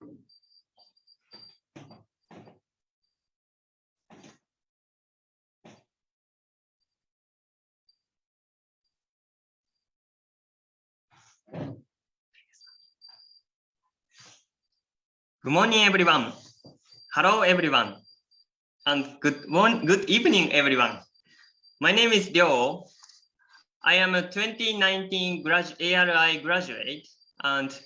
Good morning, everyone. Hello, everyone. And good evening, everyone. My name is Ryo. I am a 2019 ARI graduate and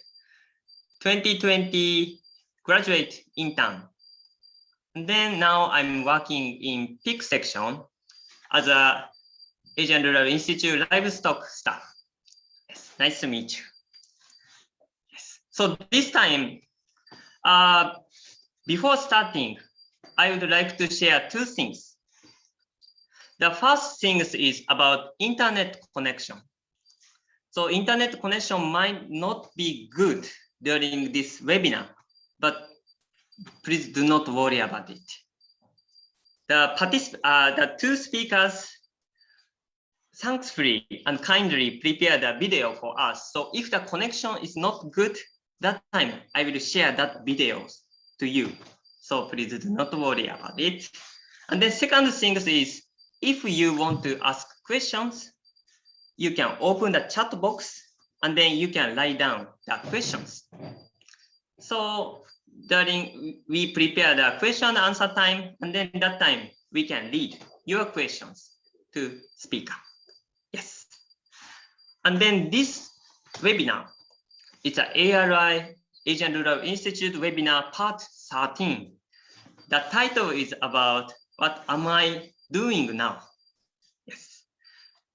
2020 graduate intern. And then now I'm working in PIC section as a Asian Rural Institute livestock staff. Yes, nice to meet you. Yes. So this time, before starting, I would like to share two things. The first thing is about internet connection. So internet connection might not be good during this webinar, but please do not worry about it. The two speakers thankfully and kindly prepared a video for us. So if the connection is not good, that time I will share that videos to you. So please do not worry about it. And the second thing is, if you want to ask questions, you can open the chat box and then you can write down the questions. So we prepare the question and answer time, and then that time we can read your questions to speaker. Yes. And then this webinar, it's an ARI Asian Rural Institute webinar part 13. The title is about what am I doing now? Yes.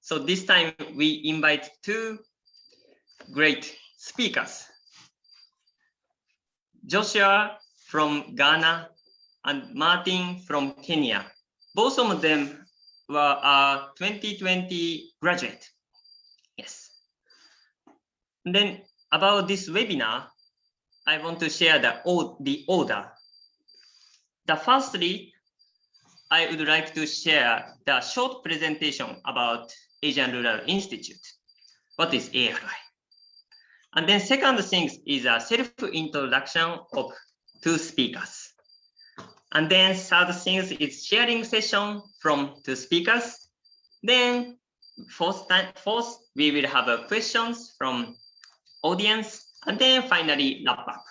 So this time we invite two great speakers. Joshua from Ghana and Martin from Kenya. Both of them were 2020 graduate. Yes. And then about this webinar, I want to share the order. Firstly, I would like to share the short presentation about Asian Rural Institute. What is ARI? And then second thing is a self-introduction of two speakers. And then third thing is sharing session from two speakers. Then fourth, we will have questions from audience, and then finally wrap up.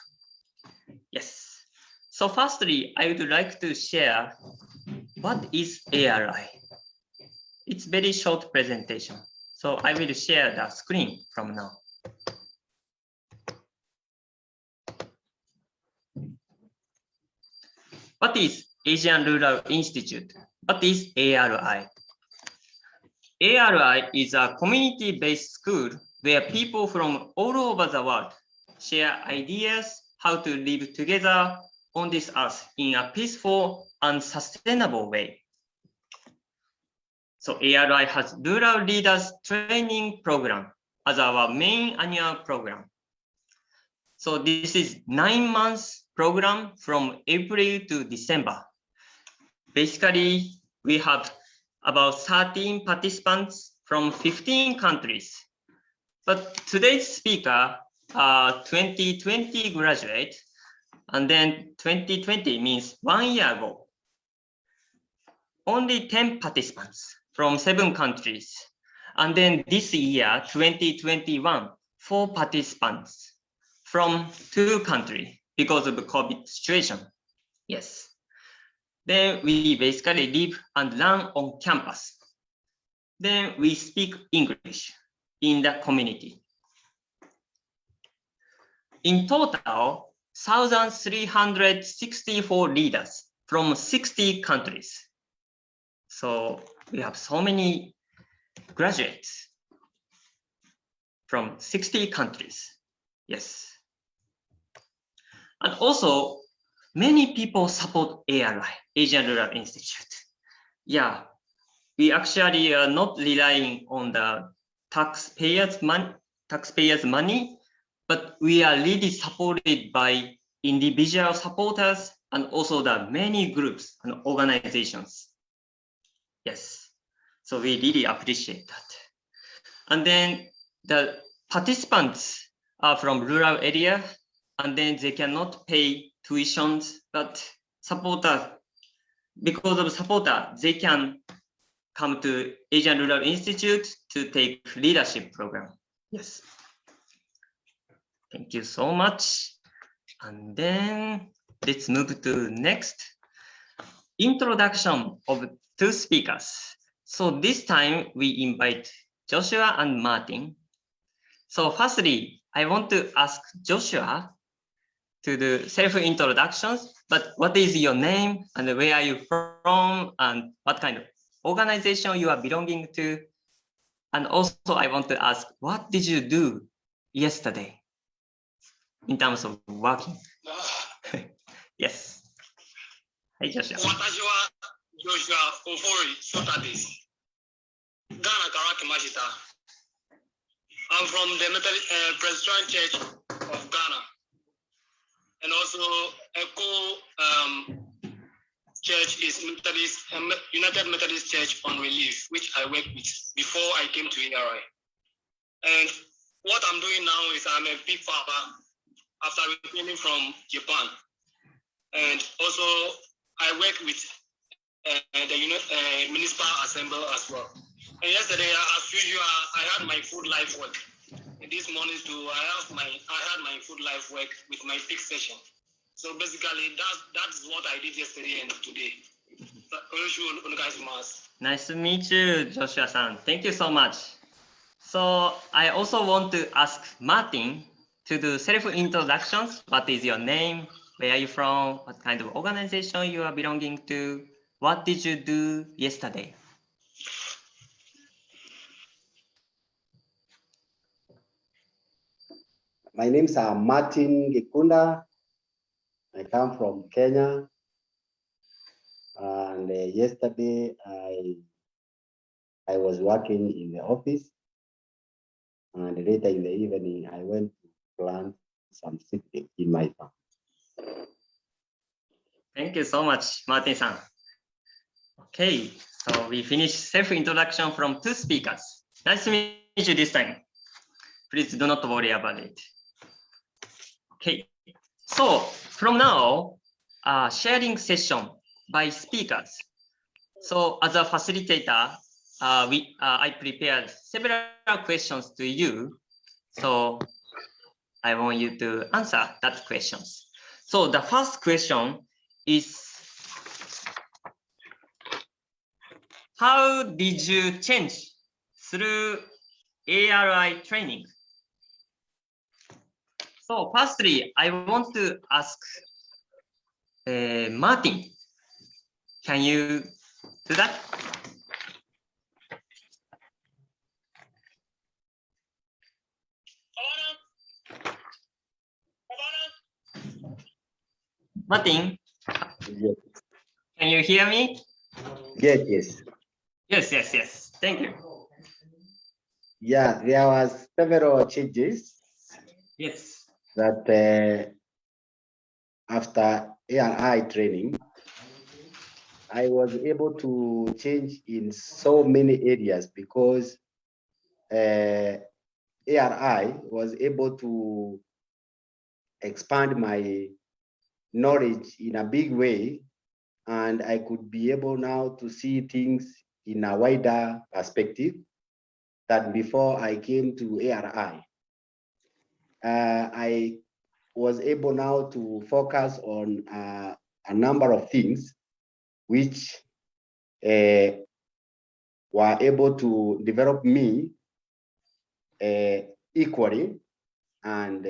Yes. So firstly, I would like to share what is ARI. It's very short presentation. So I will share the screen from now. What is Asian Rural Institute? What is ARI? ARI is a community-based school where people from all over the world share ideas how to live together on this earth in a peaceful and sustainable way. So ARI has Rural Leaders Training Program as our main annual program. So this is 9 months program from April to December. Basically, we have about 13 participants from 15 countries. But today's speaker are 2020 graduate, and then 2020 means 1 year ago. Only 10 participants from 7 countries. And then this year, 2021, 4 participants from 2 countries because of the COVID situation. Yes. Then we basically live and learn on campus. Then we speak English in the community. In total, 1,364 leaders from 60 countries. So we have so many graduates from 60 countries. Yes. And also, many people support ARI, Asian Rural Institute. Yeah, we actually are not relying on the taxpayers' money, but we are really supported by individual supporters and also the many groups and organizations. Yes, so we really appreciate that. And then the participants are from rural area and then they cannot pay tuitions, but supporter, because of supporter, they can come to Asian Rural Institute to take leadership program. Yes. Thank you so much. And then let's move to next. Introduction of two speakers. So this time we invite Joshua and Martin. So firstly, I want to ask Joshua to do self-introductions, but what is your name and where are you from and what kind of organization you are belonging to? And also I want to ask, what did you do yesterday in terms of working? Yes. はい、Joshua。私はJoshua Ofori Suttahです。ガーナから来ました。I'm from the Presbyterian Church of Ghana, and also Echo Church is United Methodist Church on Relief, which I worked with before I came to ARI. And what I'm doing now is I'm a pig farmer after returning from Japan, and also I work with the municipal assembly as well. And yesterday, as usual, I had my Foodlife work. And this morning too, I had my Foodlife work with my pig session. So basically, that's what I did yesterday and today. Nice to meet you, Joshua-san. Thank you so much. So I also want to ask Martin to do self-introductions. What is your name? Where are you from? What kind of organization you are belonging to? What did you do yesterday? My name is Martin Gikunda. I come from Kenya. And yesterday I was working in the office. And later in the evening, I went to plant some seedling in my farm. Thank you so much, Martin-san. Okay, so we finished self-introduction from two speakers. Nice to meet you this time. Please do not worry about it. Okay, so from now, sharing session by speakers. So as a facilitator, I prepared several questions to you. So I want you to answer that questions. So the first question is, how did you change through ARI training? So firstly, I want to ask Martin, can you do that? Martin, Yes. can you hear me? Yes. Yes. Thank you. Yeah, there was several changes. Yes. That after ARI training, I was able to change in so many areas because ARI was able to expand my knowledge in a big way, and I could be able now to see things in a wider perspective than before I came to ARI. I was able now to focus on a number of things which were able to develop me equally, and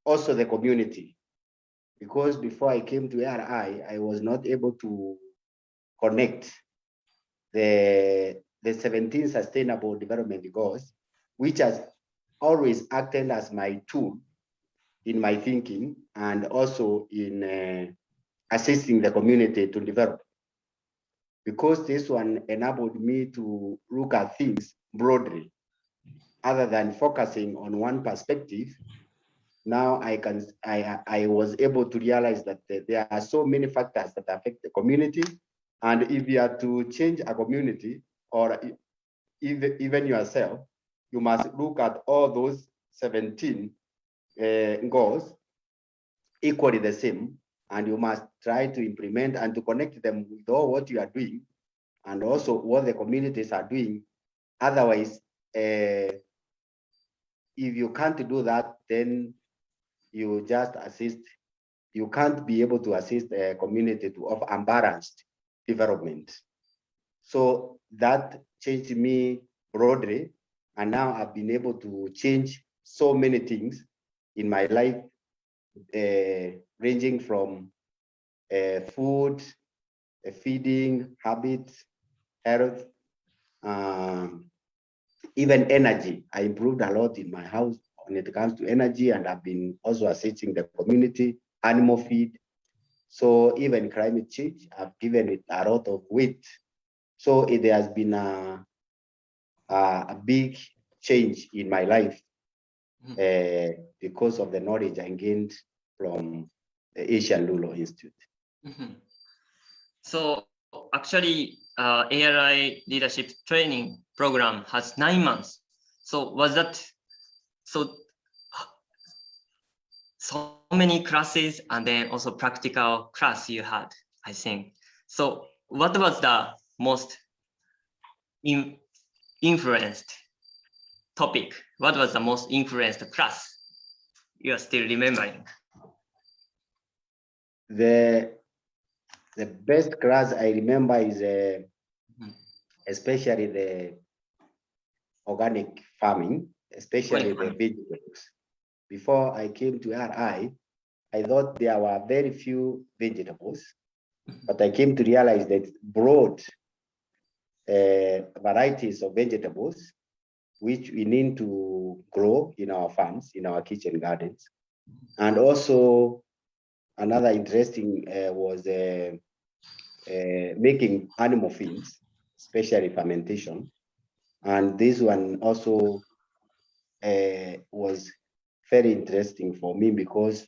also the community. Because before I came to ARI, I was not able to connect the 17 Sustainable Development Goals, which has always acted as my tool in my thinking and also in assisting the community to develop. Because this one enabled me to look at things broadly, other than focusing on one perspective. Now I was able to realize that there are so many factors that affect the community, and if you are to change a community or even yourself, you must look at all those 17 goals equally the same, and you must try to implement and to connect them with all what you are doing and also what the communities are doing. Otherwise, if you can't do that, then you just assist. You can't be able to assist a community of unbalanced development. So that changed me broadly, and now I've been able to change so many things in my life, ranging from food, feeding habits, health, even energy. I improved a lot in my house when it comes to energy, and I've been also assisting the community, animal feed. So even climate change, I've given it a lot of weight. So it has been a big change in my life because of the knowledge I gained from the Asian Lulo Institute. So actually, ARI leadership training program has 9 months. So was that so many classes and then also practical class you had, I think. So what was the most influenced topic? What was the most influenced class you are still remembering? The best class I remember is especially the organic farming, especially the vegetables. Before I came to RI, I thought there were very few vegetables, but I came to realize that broad varieties of vegetables, which we need to grow in our farms, in our kitchen gardens. And also another interesting was making animal feeds, especially fermentation. And this one also was very interesting for me because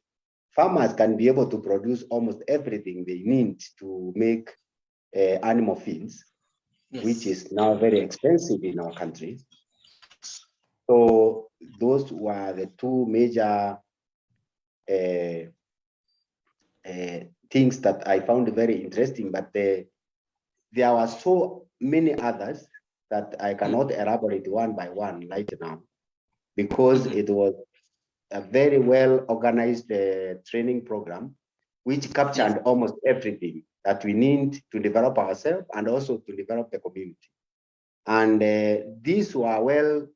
farmers can be able to produce almost everything they need to make animal feeds, which is now very expensive in our country. So those were the two major things that I found very interesting, but there were so many others that I cannot elaborate one by one right now, because it was a very well organized training program, which captured almost everything that we need to develop ourselves and also to develop the community. And these were well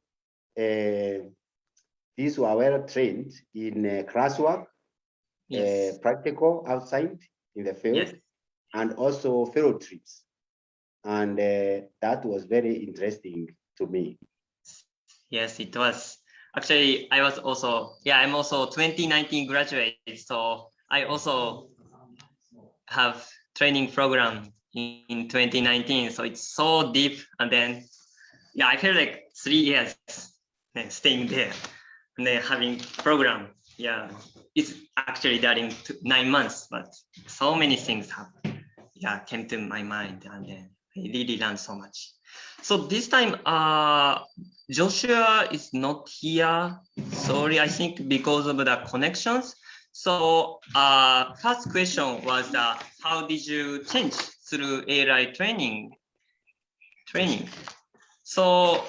trained in classwork, practical outside in the field, and also field trips. And that was very interesting to me. Yes, it was. Actually, I was also, I'm also 2019 graduate, so I also have training program in 2019. So it's so deep, and then I feel like 3 years staying there and then having program. It's actually during 9 months, but so many things have came to my mind, and then I really learned so much. So this time, Joshua is not here. Sorry, I think because of the connections. So first question was how did you change through ARI training? So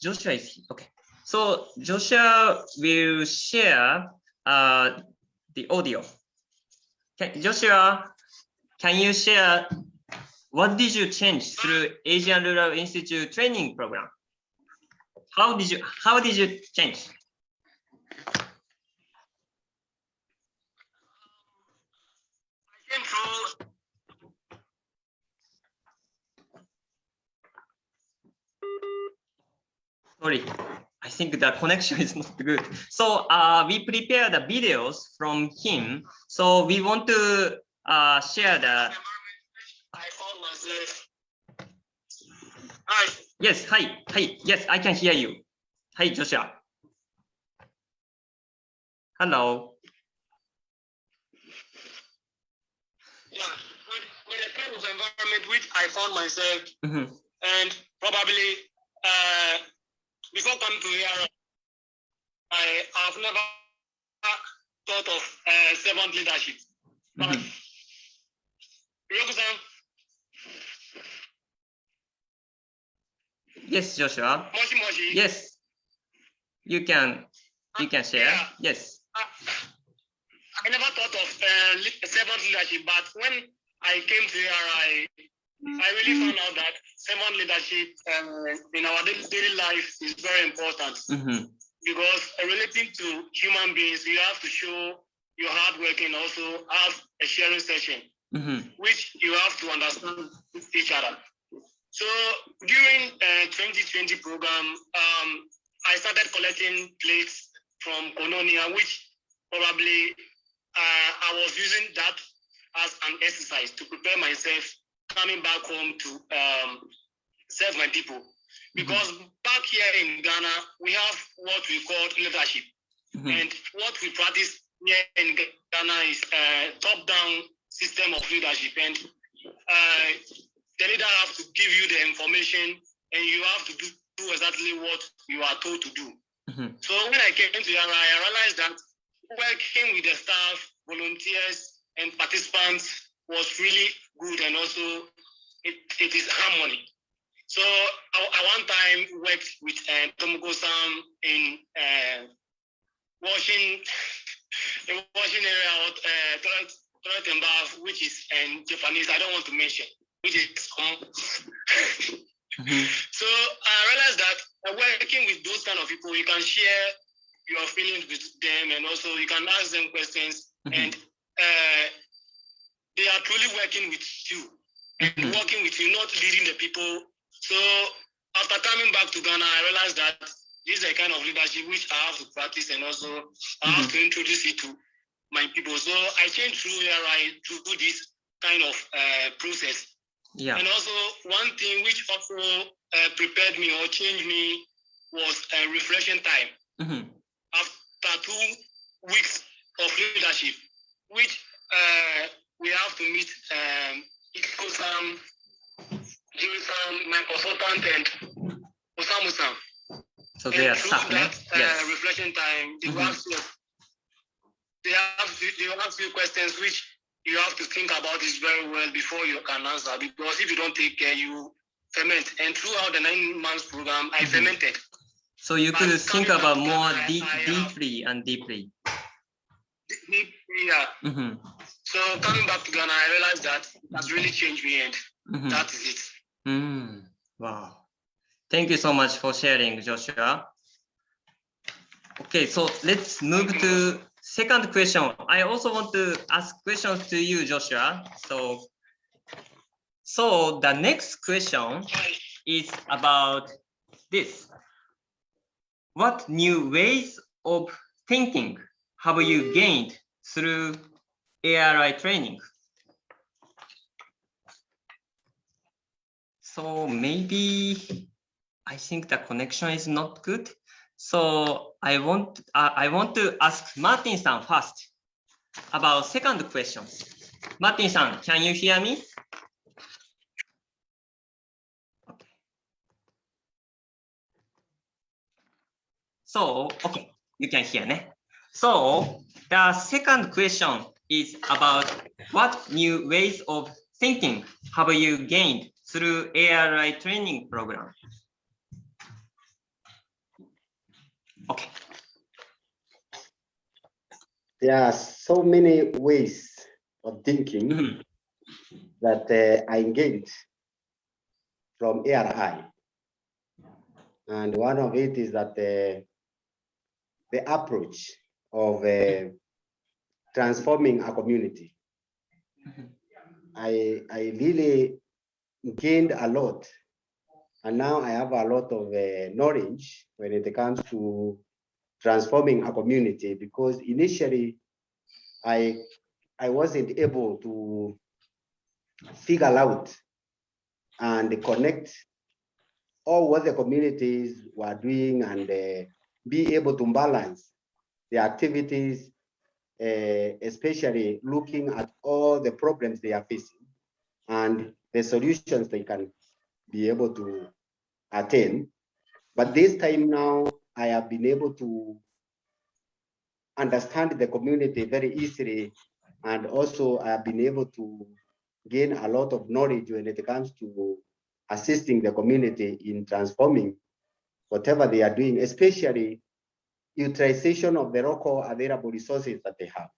Joshua is here. Okay. So Joshua will share the audio. Joshua, can you share what did you change through Asian Rural Institute training program? How did you change? I came through. Sorry, I think the connection is not good. So we prepared the videos from him. So we want to share the. I found myself. Hi. Yes, hi. Yes, I can hear you. Hi, Joshua. Hello. Yeah, when I came to the environment which I found myself, and probably before coming to here, I have never thought of servant leadership. But Ryo-san. Yes, Joshua. Moshi moshi. Yes. You can share. Yeah. Yes. I never thought of servant leadership, but when I came to ARI, I really found out that servant leadership in our daily life is very important. Because relating to human beings, you have to show your hard work and also have a sharing session, which you have to understand each other. So during 2020 program, I started collecting plates from Kononia, which probably I was using that as an exercise to prepare myself coming back home to serve my people. Because back here in Ghana, we have what we call leadership. And what we practice here in Ghana is a top-down system of leadership. And the leader has to give you the information and you have to do exactly what you are told to do. So when I came to ARI, I realized that working with the staff, volunteers, and participants was really good, and also it is harmony. So I one time worked with Tomoko-san in washing area, toilet and bath, which is in Japanese. I don't want to mention, which is So I realized that working with those kind of people, you can share your feelings with them, and also you can ask them questions, and they are truly working with you and working with you, not leading the people. So after coming back to Ghana, I realized that this is a kind of leadership which I have to practice, and also I have to introduce it to my people. So I changed through ARI to do this kind of process. Yeah. And also one thing which also prepared me or changed me was a reflection time. After 2 weeks of leadership, which we have to meet Iko-san, Jiri-san, my consultant, and Osamu-san. So they are stuck, that reflection time, they will ask you questions which you have to think about this very well before you can answer, because if you don't take care, you ferment. And throughout the 9 months program, I fermented. So you could think about more deeply and deeply. Yeah. So coming back to Ghana, I realized that that's really changed me, and that is it. Wow. Thank you so much for sharing, Joshua. Okay, so let's move to second question. I also want to ask questions to you, Joshua. So the next question is about this. What new ways of thinking have you gained through ARI training? So maybe I think the connection is not good. So I want to ask Martin-san first about second question. Martin-san, can you hear me? Okay. So, okay, you can hear me. So the second question is about what new ways of thinking have you gained through ARI training program? Okay. There are so many ways of thinking that I gained from ARI. And one of it is that the approach of transforming a community. I really gained a lot, and now I have a lot of knowledge when it comes to transforming a community, because initially I wasn't able to figure out and connect all what the communities were doing and be able to balance the activities, especially looking at all the problems they are facing and the solutions they can be able to attain. But this time now, I have been able to understand the community very easily, and also I have been able to gain a lot of knowledge when it comes to assisting the community in transforming whatever they are doing, especially utilization of the local available resources that they have.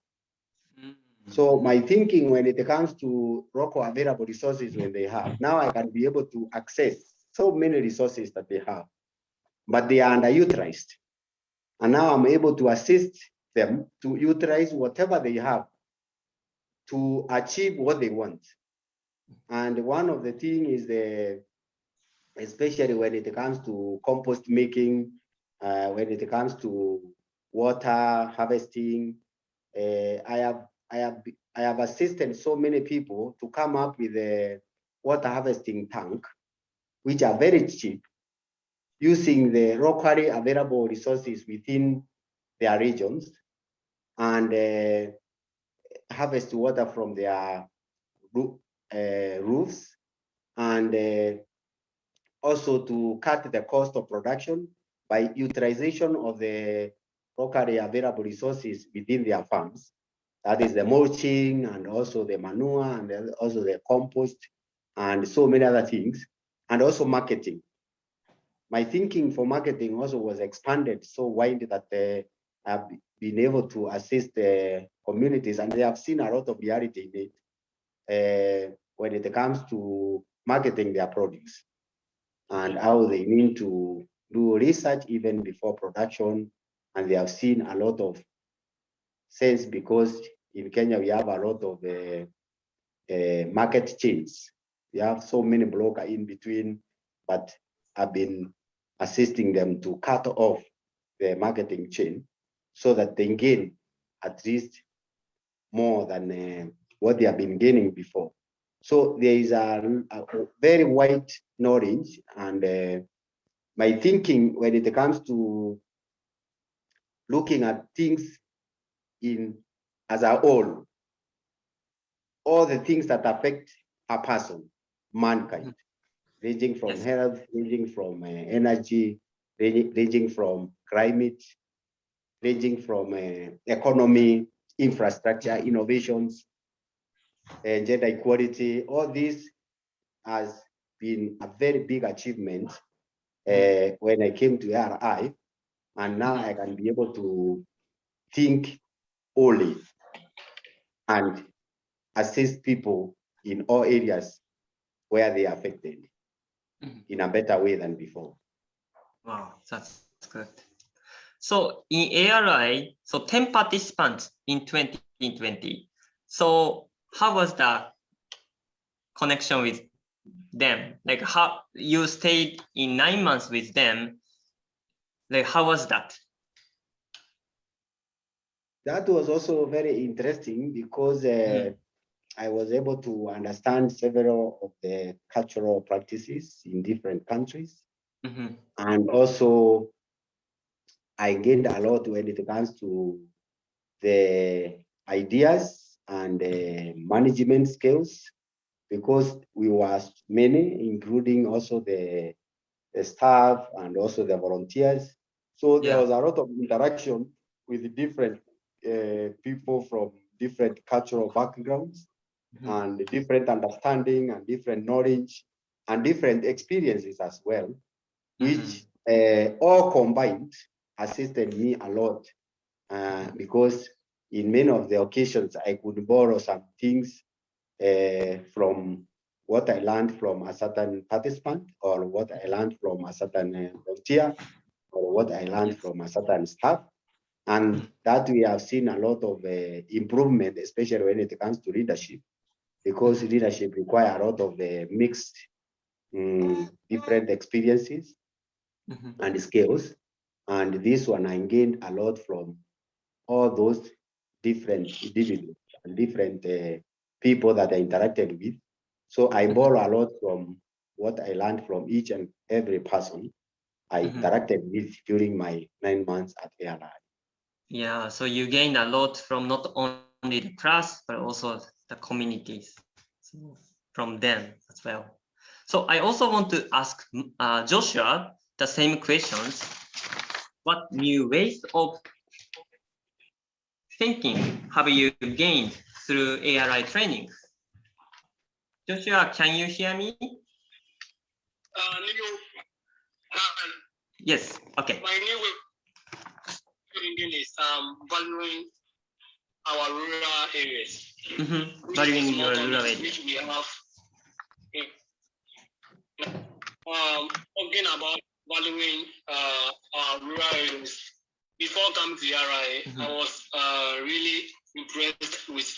So my thinking when it comes to local available resources when they have, now I can be able to access so many resources that they have, but they are underutilized. And now I'm able to assist them to utilize whatever they have to achieve what they want. And one of the things is especially when it comes to compost making, when it comes to water harvesting, I have assisted so many people to come up with a water harvesting tank, which are very cheap, using the locally available resources within their regions, and harvest water from their roofs, and also to cut the cost of production by utilization of the locally available resources within their farms. That is the mulching, and also the manure, and also the compost, and so many other things, and also marketing. My thinking for marketing also was expanded so wide that I've been able to assist the communities, and they have seen a lot of reality in it when it comes to marketing their produce, and how they need to do research even before production. And they have seen a lot of sense, because in Kenya we have a lot of market chains. We have so many brokers in between, but I've been assisting them to cut off the marketing chain so that they gain at least more than what they have been gaining before. So there is a very wide knowledge, and my thinking when it comes to looking at things as a whole, all the things that affect a person, mankind, ranging from health, ranging from energy, ranging from climate, ranging from economy, infrastructure, innovations, gender equality. All this has been a very big achievement when I came to ARI, and now I can be able to think wholly and assist people in all areas where they are affected in a better way than before. Wow, that's good. So in ARI, so 10 participants in 2020. So how was the connection with them? Like, how you stayed in 9 months with them? Like, how was that? That was also very interesting, because I was able to understand several of the cultural practices in different countries. And also I gained a lot when it comes to the ideas and the management skills, because we were many, including also the staff and also the volunteers. So there was a lot of interaction with different people from different cultural backgrounds, and different understanding, and different knowledge, and different experiences as well, which all combined assisted me a lot, because in many of the occasions I could borrow some things from what I learned from a certain participant, or what I learned from a certain volunteer, or what I learned from a certain staff. And that we have seen a lot of improvement, especially when it comes to leadership, because leadership requires a lot of mixed different experiences and skills. And this one I gained a lot from all those different individuals and different people that I interacted with. So I borrow a lot from what I learned from each and every person I interacted with during my 9 months at ARI. Yeah, so you gained a lot from not only the class, but also the communities, so from them as well. So I also want to ask Joshua the same questions. What new ways of thinking have you gained through ARI training? Joshua, can you hear me? Yes, okay. My new thinking is valuing our rural areas. Valuing your rural areas. Which we have. Talking about valuing our rural areas. Before coming to ARI, I was really impressed with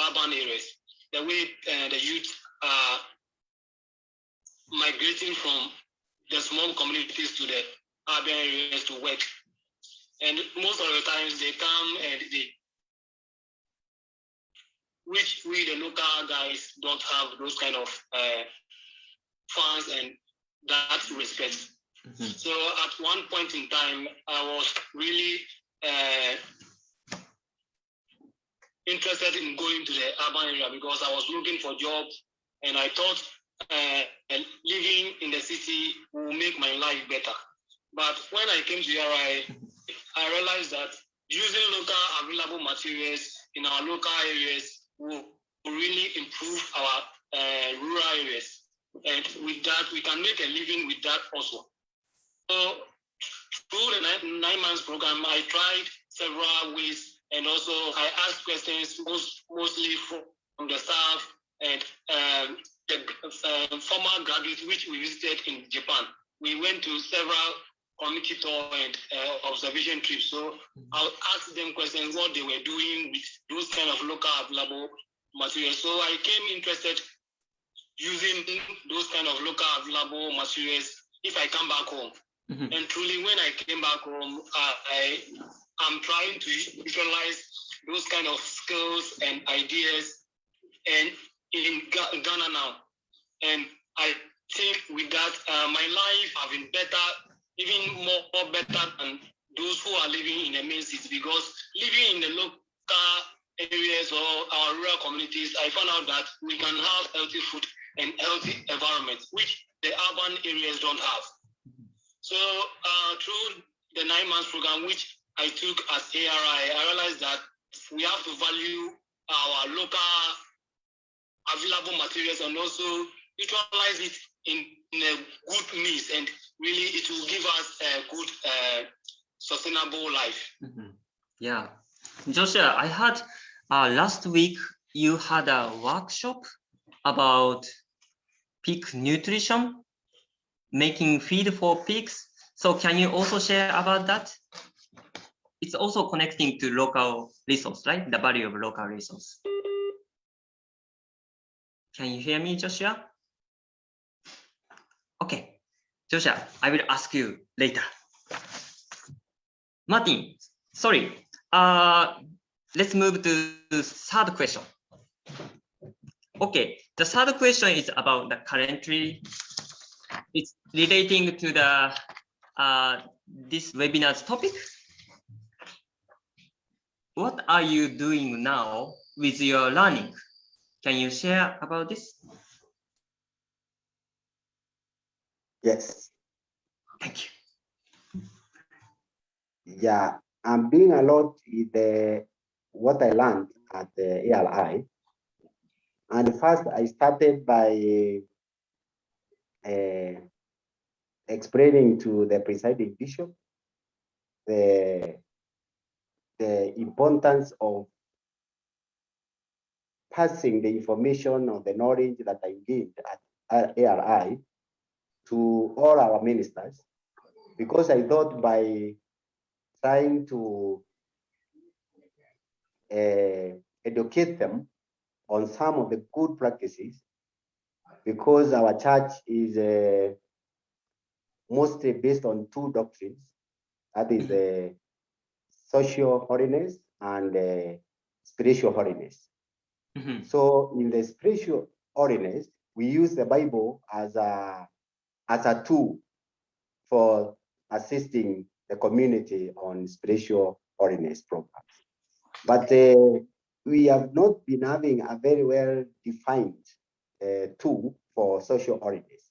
urban areas. The way the youth are migrating from the small communities to the urban areas to work. And most of the times they come and which we, the local guys, don't have those kind of funds and that respect. So at one point in time, I was really interested in going to the urban area because I was looking for jobs and I thought living in the city will make my life better. But when I came to ARI, I realized that using local available materials in our local areas will really improve our rural areas. And with that, we can make a living with that also. So through the 9 months program, I tried several ways, and also I asked questions mostly from the staff and the former graduates which we visited in Japan. We went to several community tour and observation trips. So I'll ask them questions what they were doing with those kind of local available materials. So I came interested using those kind of local available materials if I come back home. And truly, when I came back home, I'm trying to utilize those kind of skills and ideas and in Ghana now. And I think with that, my life have been better, even more better than those who are living in the main city, because living in the local areas or our rural communities, I found out that we can have healthy food and healthy environments, which the urban areas don't have. So through the 9 months program, which I took as ARI, I realized that we have to value our local available materials and also utilize it in a good means, and really it will give us a good sustainable life. Yeah. Joshua, I heard last week you had a workshop about pig nutrition, making feed for pigs. So can you also share about that? It's also connecting to local resource, right? The value of local resource. Can you hear me, Joshua? Okay. Joshua, I will ask you later. Martin, sorry. Let's move to the third question. Okay, the third question is about the currently. It's relating to the this webinar's topic. What are you doing now with your learning? Can you share about this? Yes. Thank you. Yeah, I'm doing a lot with what I learned at the ARI. And first, I started by explaining to the presiding bishop the importance of passing the information or the knowledge that I gained at ARI to all our ministers, because I thought by trying to educate them on some of the good practices, because our church is mostly based on two doctrines, that is social holiness and spiritual holiness. So in the spiritual holiness, we use the Bible as a tool for assisting the community on spiritual holiness programs. But we have not been having a very well defined tool for social holiness.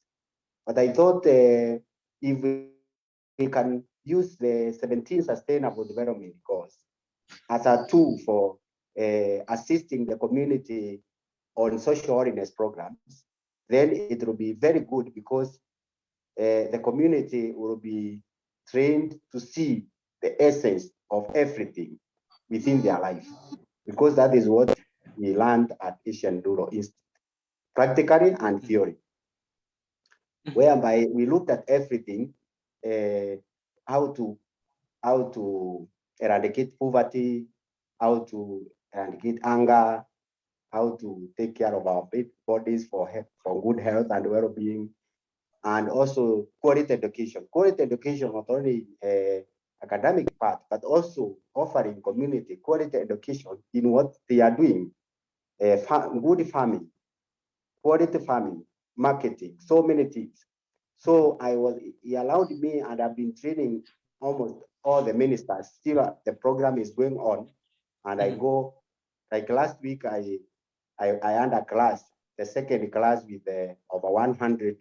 But I thought if we can use the 17 Sustainable Development Goals as a tool for assisting the community on social awareness programs, then it will be very good because the community will be trained to see the essence of everything within their life, because that is what we learned at Asian Neuro Institute, practically and theory, whereby we looked at everything, how to eradicate poverty, how to eradicate anger, how to take care of our bodies for good health and well-being, and also quality education. Quality education, not only academic part, but also offering community quality education in what they are doing, good farming, quality farming, marketing, so many things. So he allowed me, and I've been training almost all the ministers. Still, the program is going on, and I go, like last week, I had a class, the second class with over 100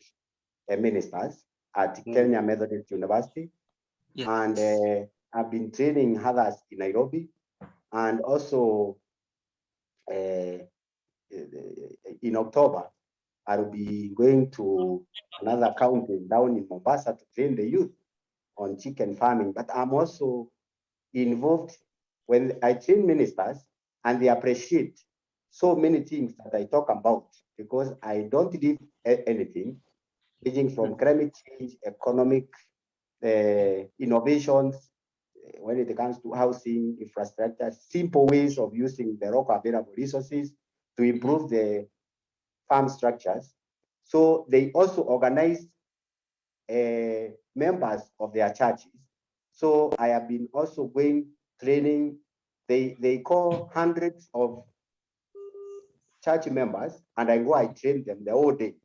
ministers at Kenya Methodist University. Yes. And I've been training others in Nairobi, and also in October, I'll be going to another county down in Mombasa to train the youth on chicken farming. But I'm also involved when I train ministers, and they appreciate so many things that I talk about, because I don't leave anything, ranging from climate change, economic innovations, when it comes to housing, infrastructure, simple ways of using the local available resources to improve the farm structures. So they also organize members of their churches. So I have been also going training. They call hundreds of church members, and I train them the whole day.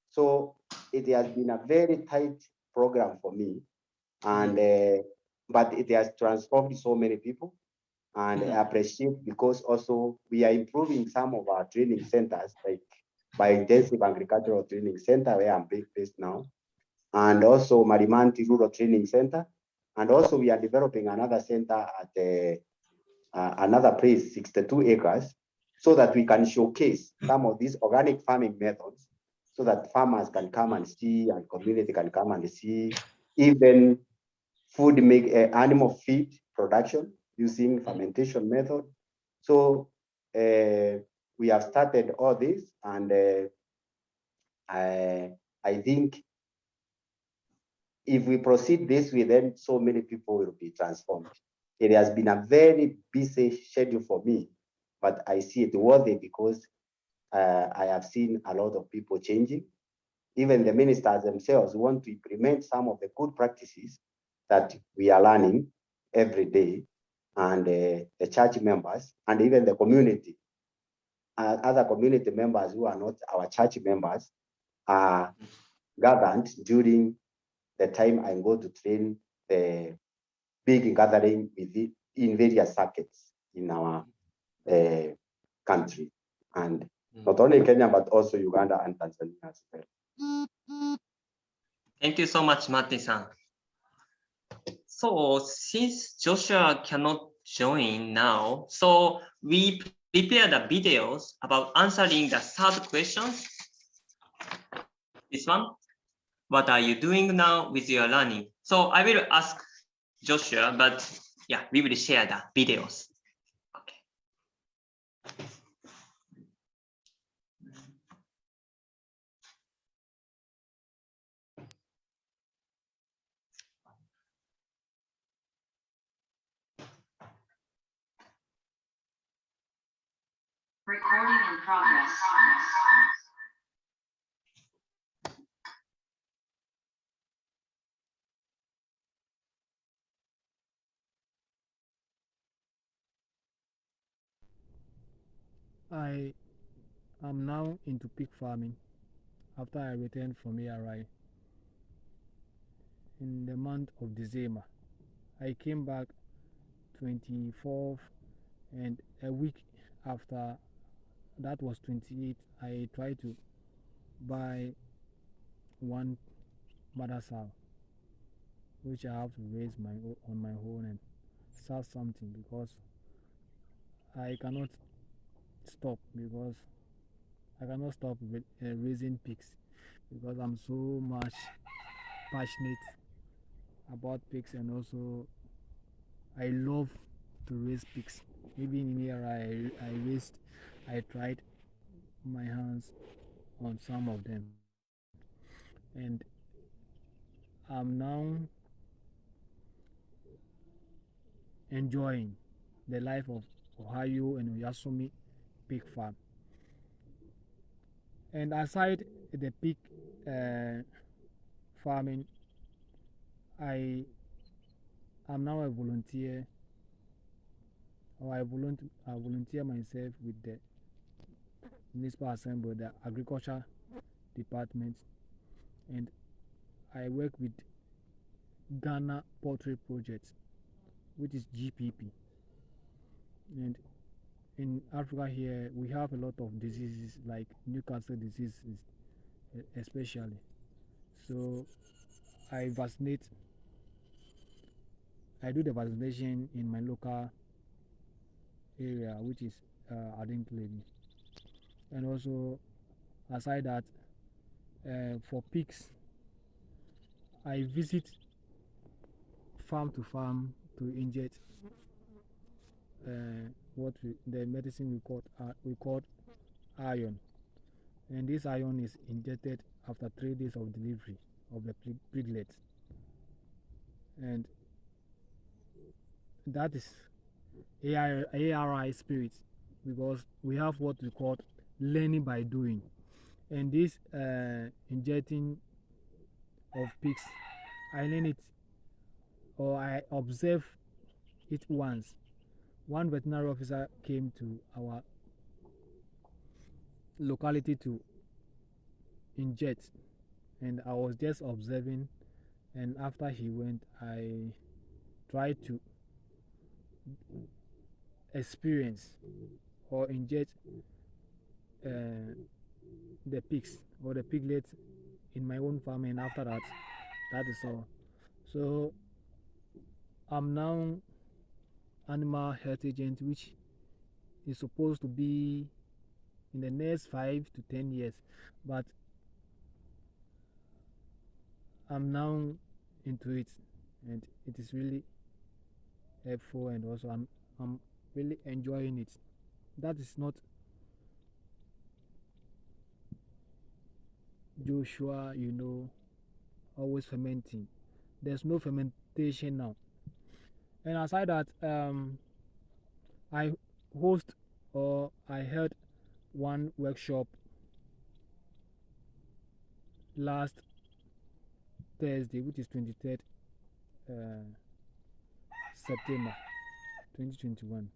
So it has been a very tight program for me, and but it has transformed so many people, and I appreciate, because also we are improving some of our training centers, like Biointensive Agricultural Training Center, where I'm based now, and also Marimanti Rural Training Center, and also we are developing another center at another place, 62 acres, so that we can showcase some of these organic farming methods, so that farmers can come and see, and community can come and see, even animal feed production using fermentation method. So we have started all this, and I think if we proceed this way, then so many people will be transformed. It has been a very busy schedule for me, but I see it worthy, because I have seen a lot of people changing. Even the ministers themselves want to implement some of the good practices that we are learning every day, and the church members, and even the community, other community members who are not our church members, are gathered during the time I go to train the big gathering in various circuits in our country, and not only Kenya, but also Uganda and Tanzania as well. Thank you so much, Martin-san. So since Joshua cannot join now, so we prepared the videos about answering the third questions. This one, what are you doing now with your learning? So I will ask Joshua, but yeah, we will share the videos. Okay. Recording in progress. I am now into pig farming after I returned from ARI in the month of December. I came back 24th, and a week after, that was 28th, I tried to buy one mother sow, which I have to raise on my own and sell something, because I cannot stop because I cannot stop raising pigs because I'm so much passionate about pigs, and also I love to raise pigs. Even in here, I tried my hands on some of them, and I'm now enjoying the life of Ohio and Oyasumi pig farm. And aside the pig farming, I am now a volunteer, or I volunteer myself with the municipal assembly, the agriculture department, and I work with Ghana Poultry Project, which is GPP. And in Africa here, we have a lot of diseases like Newcastle disease, especially. So I do the vaccination in my local area, which is Adinklady. And also, aside that, for pigs, I visit farm to farm to inject the medicine we call iron, and this iron is injected after 3 days of delivery of the piglet, and that is ARI spirit, because we have what we call learning by doing, and this injecting of pigs, I learn it, or I observe it once. One veterinary officer came to our locality to inject, and I was just observing, and after he went, I tried to experience or inject the pigs or the piglets in my own farm, and after that, that is all. So I'm now animal health agent, which is supposed to be in the next 5 to 10 years, but I'm now into it, and it is really helpful, and also I'm really enjoying it. That is not Joshua, always fermenting. There's no fermentation now. And aside that, I held one workshop last Thursday, which is 23rd September 2021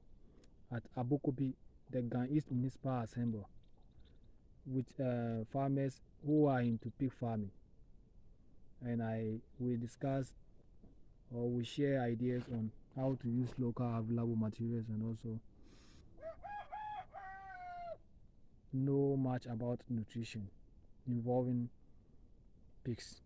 at Abokobi, the Gan East Municipal Assembly, with farmers who are into pig farming, and we discuss, or we share ideas on how to use local available materials, and also know much about nutrition involving pigs.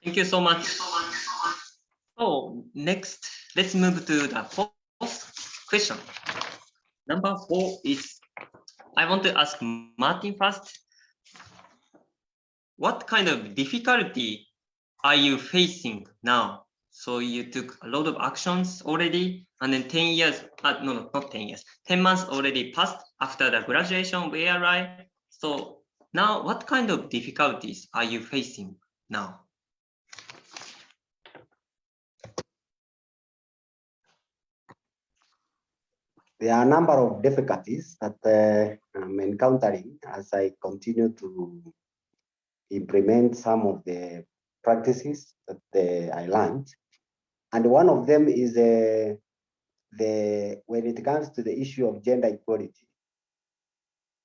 Thank you so much. So next, let's move to the fourth question. Number 4 is, I want to ask Martin first. What kind of difficulty are you facing now? So you took a lot of actions already, and then 10 years, no, not 10 years, 10 months already passed after the graduation of ARI. So now what kind of difficulties are you facing now? There are a number of difficulties that I'm encountering as I continue to implement some of the practices that I learned. And one of them is when it comes to the issue of gender equality.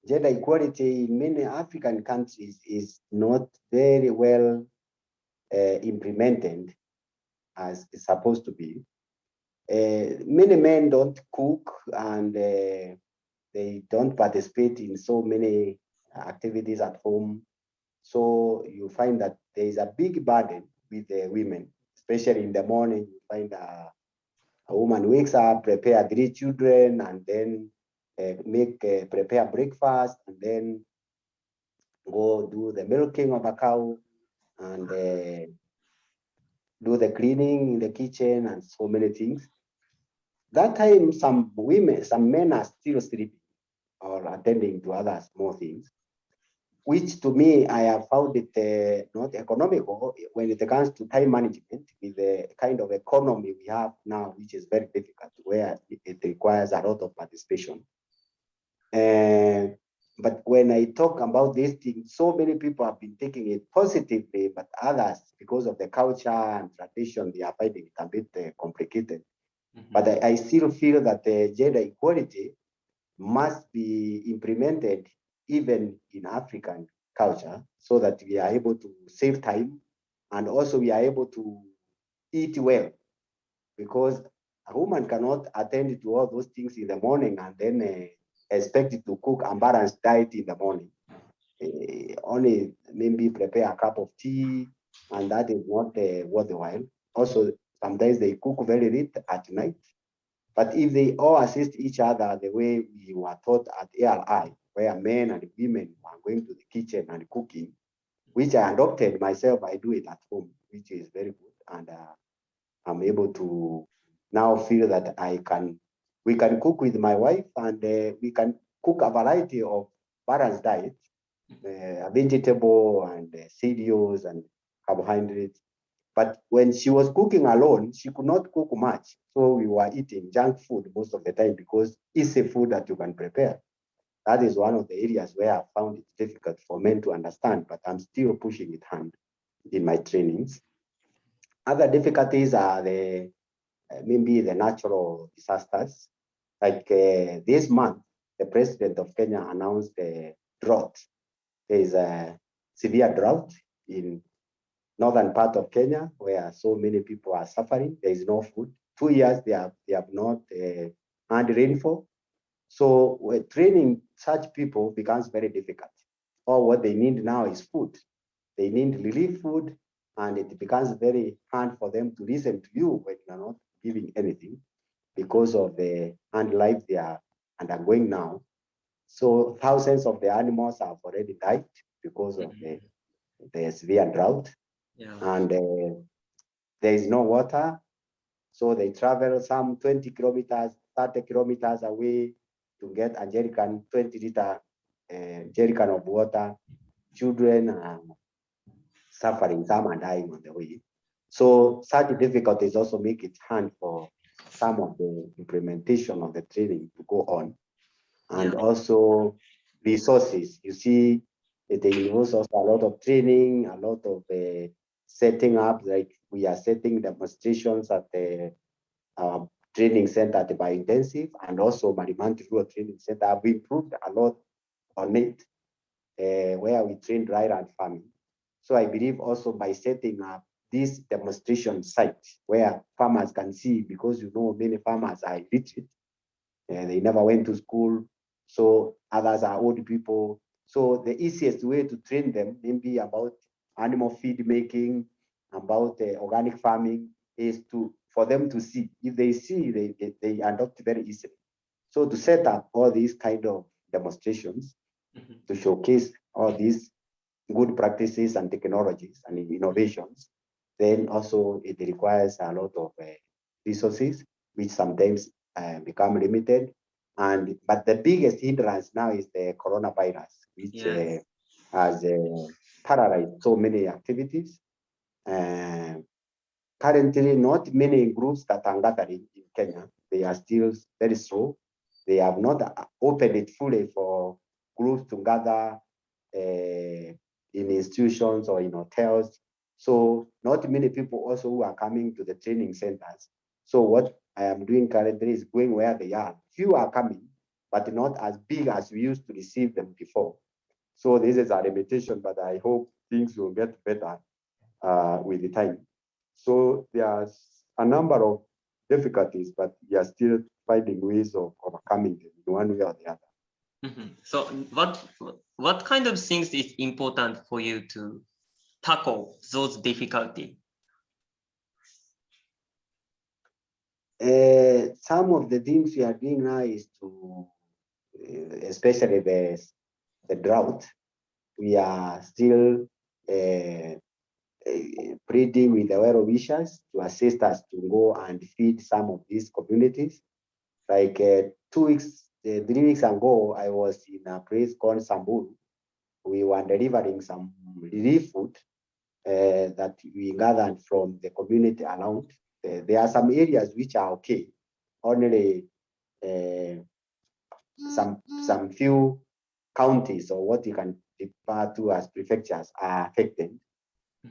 Gender equality in many African countries is not very well implemented as it's supposed to be. Many men don't cook, and they don't participate in so many activities at home. So you find that there is a big burden with the women, especially in the morning. You find a woman wakes up, prepare 3 children, and then prepare breakfast, and then go do the milking of a cow, and do the cleaning in the kitchen, and so many things. That time, some men are still sleeping or attending to other small things, which to me, I have found it not economical when it comes to time management with the kind of economy we have now, which is very difficult, where it requires a lot of participation. But when I talk about these things, so many people have been taking it positively, but others, because of the culture and tradition, they are finding it a bit complicated. But I still feel that gender equality must be implemented even in African culture, so that we are able to save time, and also we are able to eat well, because a woman cannot attend to all those things in the morning and then expect to cook a balanced diet in the morning. Only maybe prepare a cup of tea, and that is not worthwhile. Also, sometimes they cook very late at night. But if they all assist each other the way we were taught at ARI, where men and women were going to the kitchen and cooking, which I adopted myself, I do it at home, which is very good. And I'm able to now feel that we can cook with my wife, and we can cook a variety of balanced diet, vegetable and cereals and carbohydrates. But when she was cooking alone, she could not cook much. So we were eating junk food most of the time, because it's a food that you can prepare. That is one of the areas where I found it difficult for men to understand, but I'm still pushing it hard in my trainings. Other difficulties are maybe the natural disasters. Like this month, the president of Kenya announced a drought. There is a severe drought in northern part of Kenya, where so many people are suffering. There is no food. 2 years they have not had rainfall. So training such people becomes very difficult. All what they need now is food. They need relief food, and it becomes very hard for them to listen to you when you are not giving anything, because of the hard life they are undergoing now. So thousands of the animals have already died because of the severe drought. Yeah. And there is no water. So they travel some 20 kilometers, 30 kilometers away to get a jerrycan, 20-liter jerrycan of water. Children are suffering, some are dying on the way. So such difficulties also make it hard for some of the implementation of the training to go on. And also resources. You see, it involves also a lot of training, a lot of setting up, like we are setting demonstrations at the training center at the Biointensive, and also Marimanti Rural Training Center. We improved a lot on it, where we train dry land farming. So I believe also by setting up this demonstration site where farmers can see, because many farmers are illiterate, they never went to school, so others are old people. So the easiest way to train them, maybe about animal feed making, about organic farming, is for them to see. If they see, they adopt very easily. So to set up all these kind of demonstrations, to showcase all these good practices and technologies and innovations, then also it requires a lot of resources, which sometimes become limited. But the biggest hindrance now is the coronavirus, which has paralyzed so many activities. Currently, not many groups that are gathering in Kenya. They are still very slow. They have not opened it fully for groups to gather in institutions or in hotels. So not many people also who are coming to the training centers. So what I am doing currently is going where they are. Few are coming, but not as big as we used to receive them before. So this is a limitation, but I hope things will get better with the time. So there's a number of difficulties, but we are still finding ways of overcoming them in one way or the other. So what kind of things is important for you to tackle those difficulties? Some of the things we are doing now is to, especially the drought, we are still pleading with the well wishers to assist us to go and feed some of these communities. Like 3 weeks ago, I was in a place called Samburu. We were delivering some relief food that we gathered from the community around. There are some areas which are okay. Only some few counties, or what you can refer to as prefectures, are affected.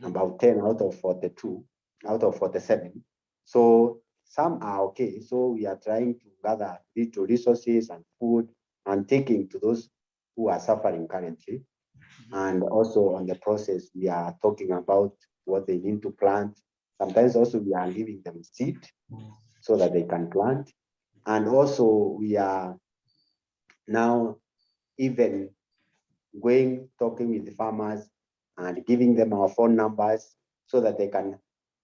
About 10 out of 42, out of 47. So some are okay. So we are trying to gather little resources and food and taking to those who are suffering currently. And also on the process, we are talking about what they need to plant. Sometimes also we are giving them seed so that they can plant. And also we are now even talking with the farmers and giving them our phone numbers so that they can,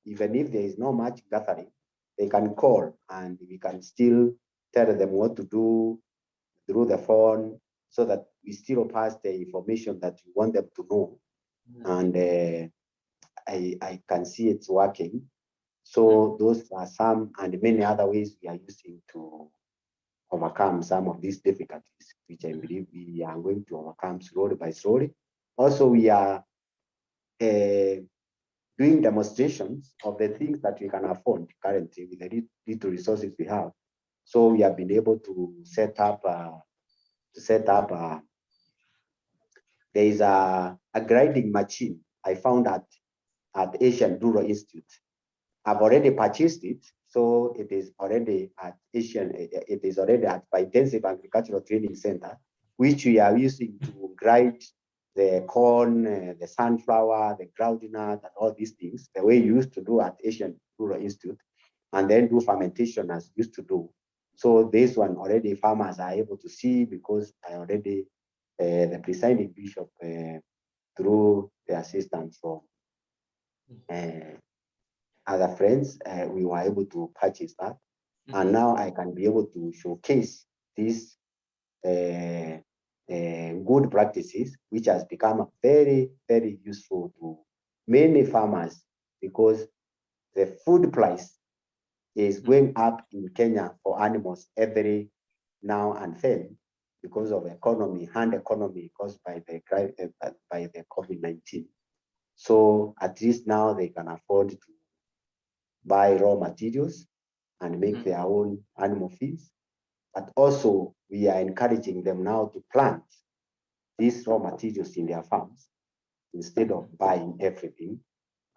even if there is no much gathering, they can call and we can still tell them what to do through the phone so that we still pass the information that we want them to know. And I can see it's working. So those are some and many other ways we are using to overcome some of these difficulties, which I believe we are going to overcome slowly by slowly. Also, we are doing demonstrations of the things that we can afford currently with the little resources we have. So we have been able to set up, there is a grinding machine I found at Asian Rural Institute. I've already purchased it, so it is already at Intensive Agricultural Training Center, which we are using to grind the corn, the sunflower, the groundnut, and all these things, the way you used to do at Asian Rural Institute, and then do fermentation as used to do. So this one already farmers are able to see because I already, the presiding bishop, through the assistance from other friends, we were able to purchase that. And now I can be able to showcase these good practices, which has become very, very useful to many farmers because the food price is going up in Kenya for animals every now and then because of hand economy caused by the COVID-19. So at least now they can afford to buy raw materials and make their own animal feeds. But also we are encouraging them now to plant these raw materials in their farms instead of buying everything.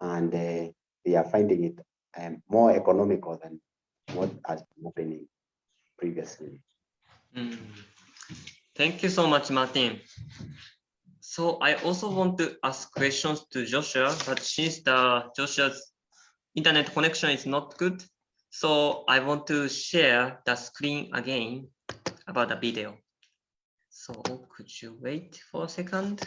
And they are finding it more economical than what has been happening previously. Thank you so much, Martin. So I also want to ask questions to Joshua, but since Joshua's internet connection is not good, so I want to share the screen again about the video. So could you wait for a second?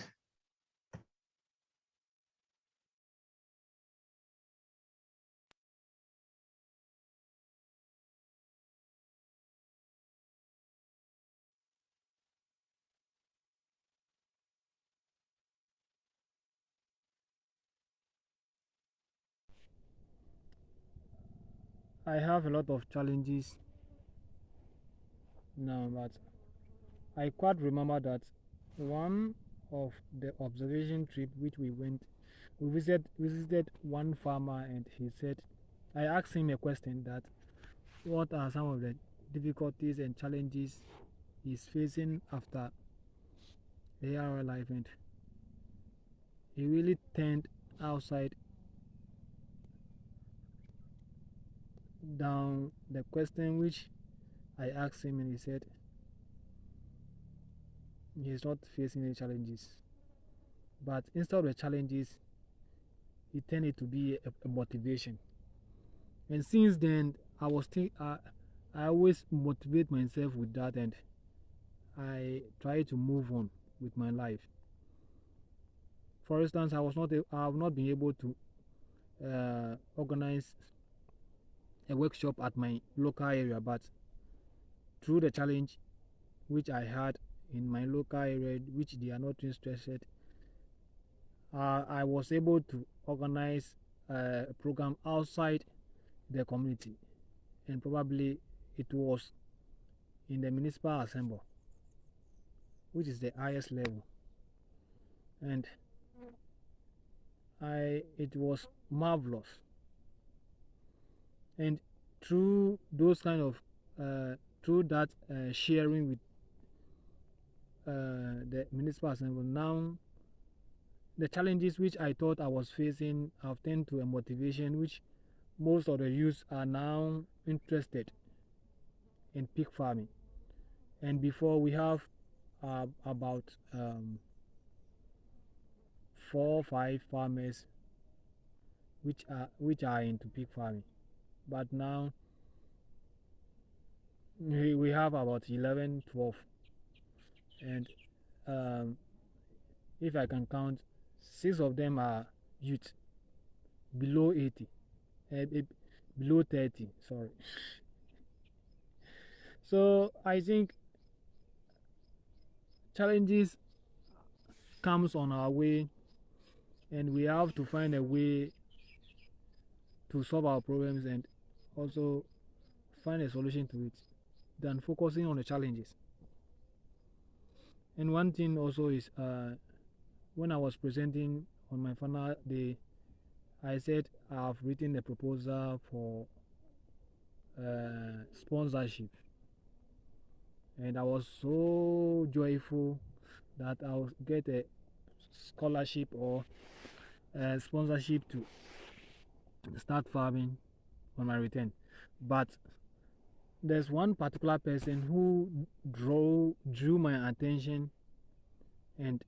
I have a lot of challenges now, but I quite remember that one of the observation trip which we visited one farmer, and he said, I asked him a question that what are some of the difficulties and challenges he's facing after ARI life, and he really turned outside down the question which I asked him, and he said he's not facing any challenges, but instead of the challenges he turned it to be a motivation. And since then I always motivate myself with that, and I try to move on with my life. For instance, I have not been able to organize a workshop at my local area, but through the challenge which I had in my local area, which they are not interested, I was able to organize a program outside the community, and probably it was in the municipal assembly, which is the highest level, and it was marvelous. And through those kind of through that sharing with the municipal assembly, now the challenges which I thought I was facing have turned to a motivation which most of the youth are now interested in pig farming. And before, we have about 4 or 5 farmers which are into pig farming, but now we have about 11, 12, and if I can count, 6 of them are youth below 80, below 30, sorry. So I think challenges comes on our way, and we have to find a way to solve our problems and also find a solution to it than focusing on the challenges. And one thing also is when I was presenting on my final day, I said I've written a proposal for sponsorship, and I was so joyful that I'll get a scholarship or a sponsorship to start farming on my return. But there's one particular person who drew my attention, and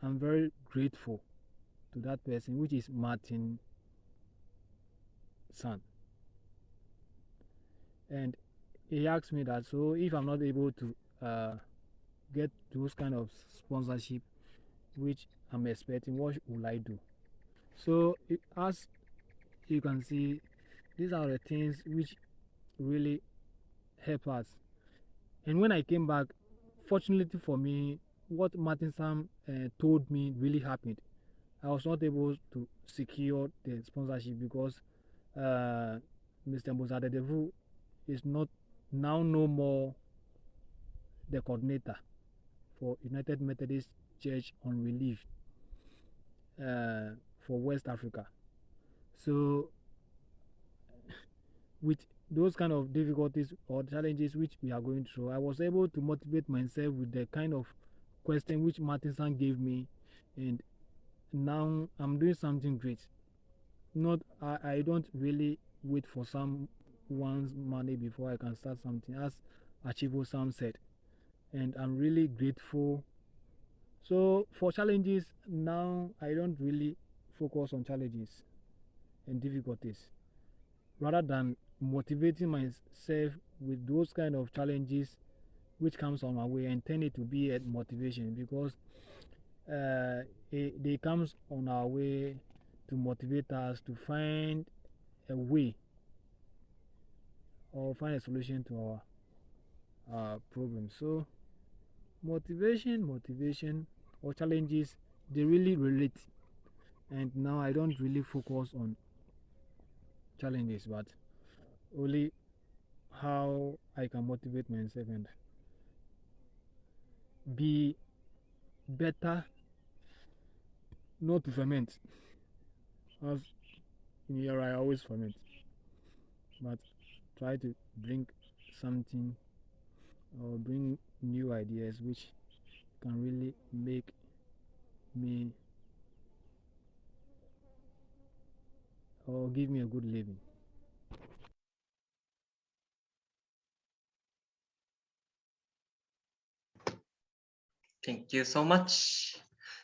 I'm very grateful to that person, which is Martin son. And he asked me that, so if I'm not able to get those kind of sponsorship which I'm expecting, what will I do? So as you can see, these are the things which really help us. And when I came back, fortunately for me, what Martin Sam told me really happened. I was not able to secure the sponsorship because Mr. Mozadedevu is not now no more the coordinator for United Methodist Church on Relief for West Africa. So with those kind of difficulties or challenges which we are going through, I was able to motivate myself with the kind of question which Martin San gave me, and now I'm doing something great. I don't really wait for someone's money before I can start something, as Achivo Sam said, and I'm really grateful. So for challenges, now I don't really focus on challenges and difficulties, rather than motivating myself with those kind of challenges which comes on my way and turn it to be a motivation, because they comes on our way to motivate us to find a way or find a solution to our problem. So motivation or challenges, they really relate, and now I don't really focus on challenges, but only how I can motivate myself and be better, not to ferment, as in here I always ferment, but try to bring something or bring new ideas which can really make me or give me a good living. Thank you so much.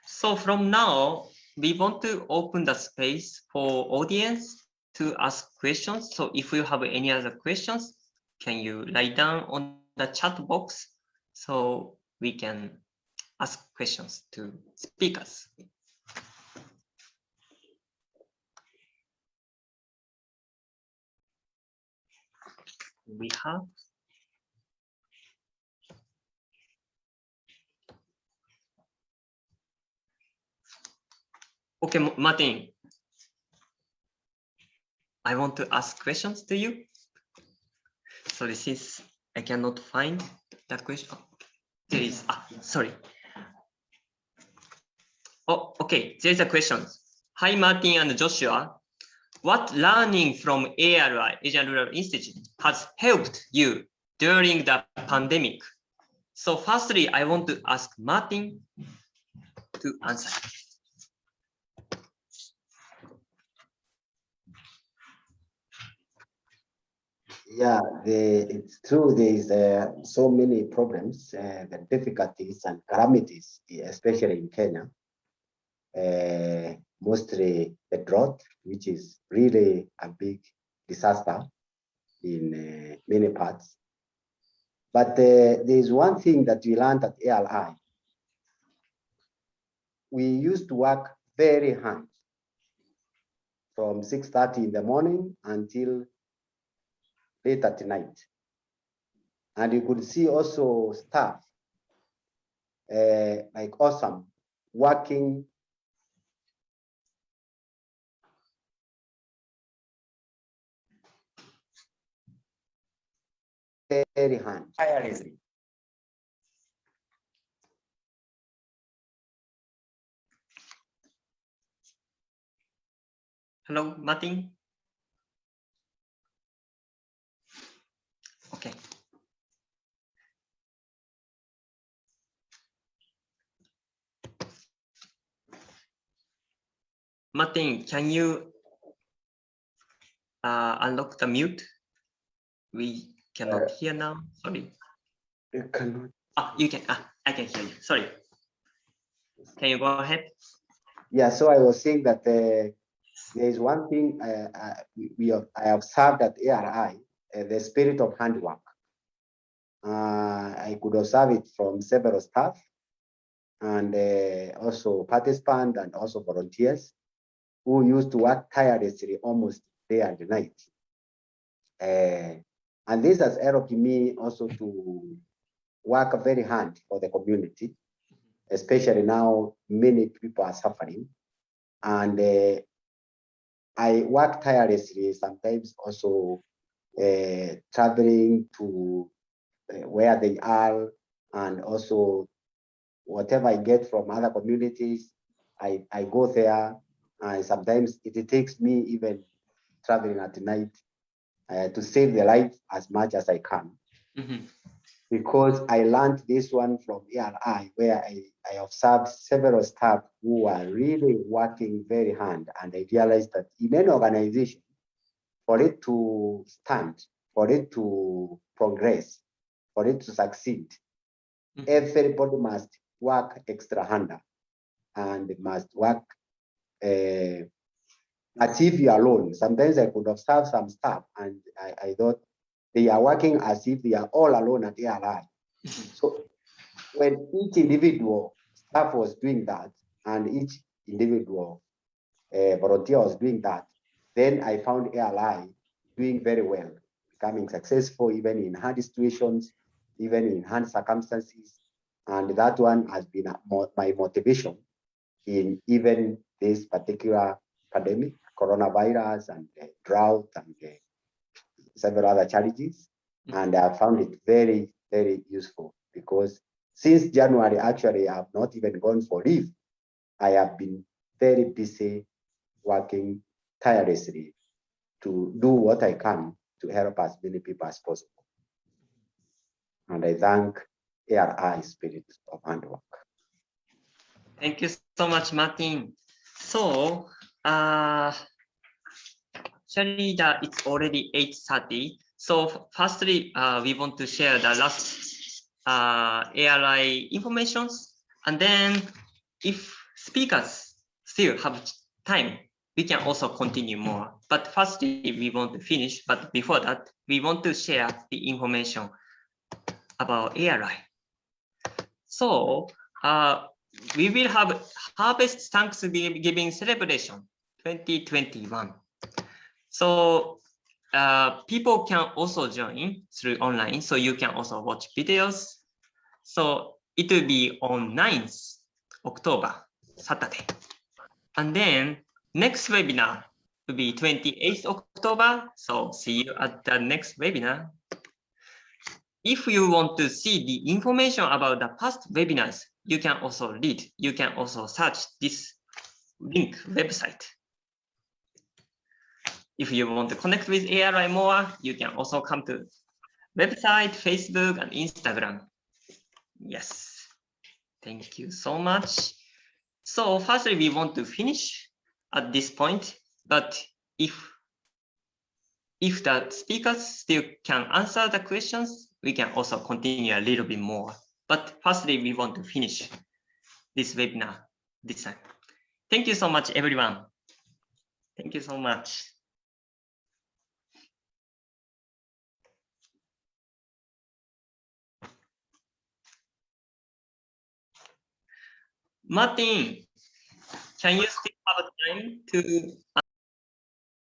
So from now, we want to open the space for audience to ask questions. So if you have any other questions, can you write down on the chat box? So we can ask questions to speakers. We have okay, Martin. I want to ask questions to you. So since I cannot find the question, there is. Sorry. Oh, okay. There is a question. Hi, Martin and Joshua. What learning from ARI, Asian Rural Institute, has helped you during the pandemic? So firstly, I want to ask Martin to answer. Yeah, it's true. There is so many problems, the difficulties and calamities, especially in Kenya. Mostly the drought, which is really a big disaster in many parts. But there is one thing that we learned at ARI. We used to work very hard from 6:30 in the morning until late at night. And you could see also staff like awesome working very hard, tirelessly. Hello, Martin. Okay. Martin, can you unlock the mute? We cannot hear now. Sorry. You cannot. You can. I can hear you. Sorry. Can you go ahead? Yeah, so I was saying that there is one thing I observed at ARI, the spirit of handwork. I could observe it from several staff and also participants and also volunteers who used to work tirelessly almost day and night. And this has helped me also to work very hard for the community, especially now many people are suffering. And I work tirelessly, sometimes also traveling to where they are, and also whatever I get from other communities, I go there. And sometimes it takes me even traveling at night to save the life as much as I can. Mm-hmm. Because I learned this one from ARI, where I observed several staff who are really working very hard. And I realized that in any organization, for it to stand, for it to progress, for it to succeed, everybody must work extra harder and must work as if you are alone. Sometimes I could observe some staff and I thought they are working as if they are all alone at ARI. So when each individual staff was doing that and each individual volunteer was doing that, then I found ARI doing very well, becoming successful even in hard situations, even in hard circumstances. And that one has been my motivation in even this particular pandemic, coronavirus and drought and several other challenges. And I found it very, very useful because since January, actually, I have not even gone for leave. I have been very busy working tirelessly to do what I can to help as many people as possible. And I thank ARI Spirit of Handwork. Thank you so much, Martin. So, actually, it's already 8:30. So, firstly, we want to share the last ARI informations. And then, if speakers still have time, we can also continue more. But firstly, we want to finish. But before that, we want to share the information about ARI. So we will have Harvest Thanksgiving Celebration 2021. So people can also join through online, so you can also watch videos. So it will be on 9th October, Saturday. And then next webinar will be 28th October. So see you at the next webinar. If you want to see the information about the past webinars, you can also read. You can also search this link website. If you want to connect with ARI more, you can also come to website, Facebook, and Instagram. Yes, thank you so much. So firstly, we want to finish at this point, but if the speakers still can answer the questions, we can also continue a little bit more. But firstly, we want to finish this webinar this time. Thank you so much, everyone. Thank you so much. Martin, can you still have time to